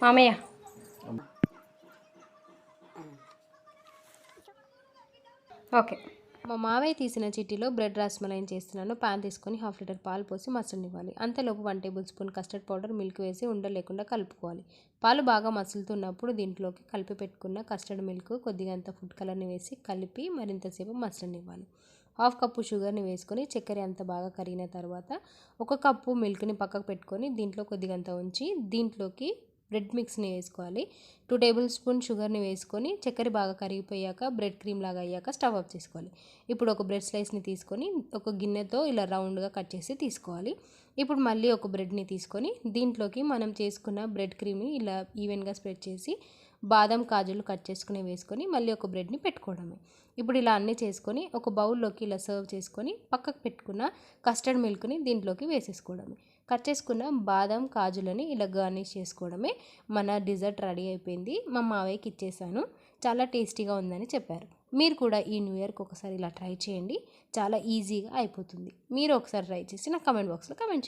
మామయ్య ఓకే. మా మావయ్య తీసిన చిట్టీలో బ్రెడ్ రస్మలైన్ చేస్తున్నాను. పాన్ తీసుకొని 1/2 లీటర్ పాలు పోసి మసలనివ్వాలి. అంతలోపు 1 table spoon custard powder, milk వేసి ఉండలు లేకుండా కలుపుకోవాలి. పాలు బాగా మసులుతున్నప్పుడు దీంట్లోకి కలిపి పెట్టుకున్న కస్టర్డ్ మిల్క్, కొద్దిగంత ఫుడ్ కలర్ని వేసి కలిపి మరింతసేపు మసలనివ్వాలి. 1/2 కప్పు షుగర్ని వేసుకొని చక్కెర అంతా బాగా కరిగిన తర్వాత 1 కప్పు మిల్క్ని పక్కకు పెట్టుకొని దీంట్లో కొద్దిగంత ఉంచి దీంట్లోకి బ్రెడ్ మిక్స్ని వేసుకోవాలి. 2 టేబుల్ స్పూన్ షుగర్ని వేసుకొని చక్కెర బాగా కరిగిపోయాక బ్రెడ్ క్రీమ్ లాగా అయ్యాక స్టవ్ ఆఫ్ చేసుకోవాలి. ఇప్పుడు ఒక బ్రెడ్ స్లైస్ని తీసుకొని ఒక గిన్నెతో ఇలా రౌండ్గా కట్ చేసి తీసుకోవాలి. ఇప్పుడు మళ్ళీ ఒక బ్రెడ్ని తీసుకొని దీంట్లోకి మనం చేసుకున్న బ్రెడ్ క్రీమ్ని ఇలా ఈవెన్గా స్ప్రెడ్ చేసి బాదం కాజులు కట్ చేసుకుని వేసుకొని మళ్ళీ ఒక బ్రెడ్ని పెట్టుకోవడమే. ఇప్పుడు ఇలా అన్నీ చేసుకొని ఒక బౌల్లోకి ఇలా సర్వ్ చేసుకొని పక్కకు పెట్టుకున్న కస్టర్డ్ మిల్క్ని దీంట్లోకి వేసేసుకోవడమే. కట్ చేసుకున్న బాదం కాజులని ఇలా గార్నిష్ చేసుకోవడమే. మన డిజర్ట్ రెడీ అయిపోయింది. మా మావయ్యకి ఇచ్చేసాను. చాలా టేస్టీగా ఉందని చెప్పారు. మీరు కూడా ఈ న్యూ ఇయర్కి ఒకసారి ఇలా ట్రై చేయండి. చాలా ఈజీగా అయిపోతుంది. మీరు ఒకసారి ట్రై చేసి నా కమెంట్ బాక్స్లో కమెంట్ చేయండి.